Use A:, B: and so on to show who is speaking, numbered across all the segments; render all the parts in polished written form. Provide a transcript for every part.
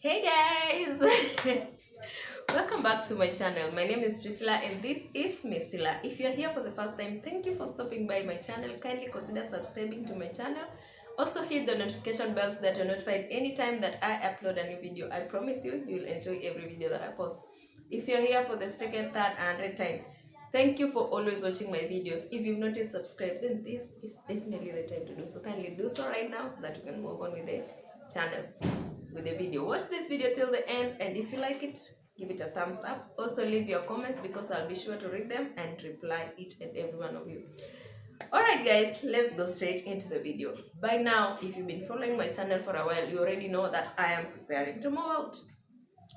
A: Hey guys! Welcome back to my channel. My name is Priscilla and this is Missilla. If you're here for the first time, thank you for stopping by my channel. Kindly consider subscribing to my channel. Also hit the notification bell so that you're notified anytime that I upload a new video. I promise you'll enjoy every video that I post. If you're here for the second, third, and 100th time, thank you for always watching my videos. If you've not yet subscribed, then this is definitely the time to do so. Kindly do so right now so that you can move on with the channel, with the video. Watch this video till the end, and if you like it, give it a thumbs up. Also leave your comments because I'll be sure to read them and reply each and every one of you. Alright guys, let's go straight into the video. By now, if you've been following my channel for a while, you already know that I am preparing to move out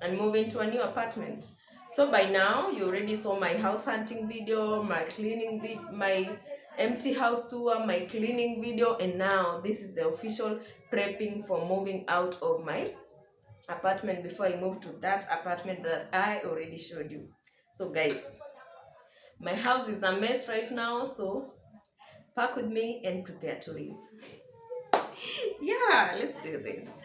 A: and move into a new apartment. So by now, you already saw my house hunting video, my cleaning video, my empty house tour, my cleaning video, and now this is the official prepping for moving out of my apartment before I move to that apartment that I already showed you. So guys, my house is a mess right now, so pack with me and prepare to leave. Yeah, let's do this.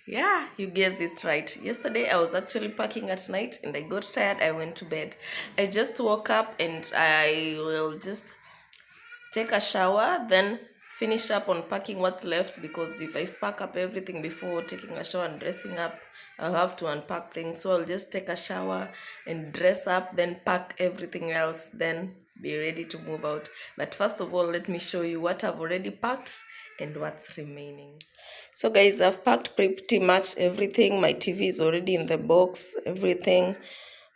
A: Yeah, you guessed this right. Yesterday I was actually packing at night and I got tired. I went to bed. I just woke up and I will just take a shower, then finish up on packing what's left, because if I pack up everything before taking a shower and dressing up, I'll have to unpack things. So I'll just take a shower and dress up, then pack everything else, then be ready to move out. But first of all, let me show you what I've already packed and what's remaining. So guys, I've packed pretty much everything. My TV is already in the box, everything.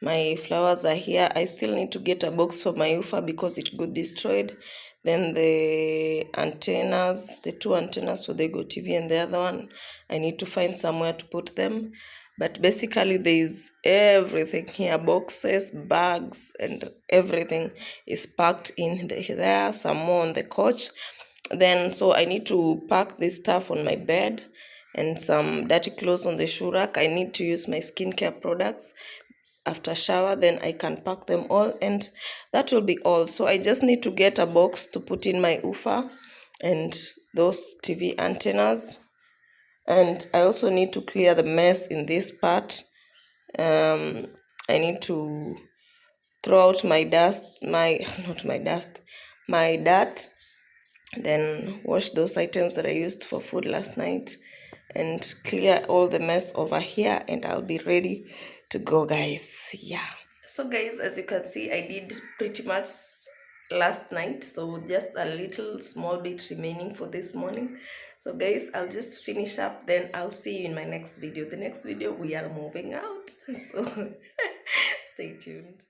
A: My flowers are here. I still need to get a box for my UFA because it got destroyed. Then the antennas, the two antennas for the Go TV and the other one, I need to find somewhere to put them. But basically there is everything here, boxes, bags, and everything is packed in there, some more on the couch. Then so I need to pack this stuff on my bed and some dirty clothes on the shoe rack. I need to use my skincare products after shower, then I can pack them all, and that will be all. So I just need to get a box to put in my UFA and those TV antennas, and I also need to clear the mess in this part. I need to throw out my dust, my not my dust, my dirt, then wash those items that I used for food last night and clear all the mess over here, and I'll be ready to go, guys. Yeah, so guys, as you can see, I did pretty much last night, so just a little small bit remaining for this morning. So guys, I'll just finish up, then I'll see you in my next video. The next video we are moving out, so stay tuned.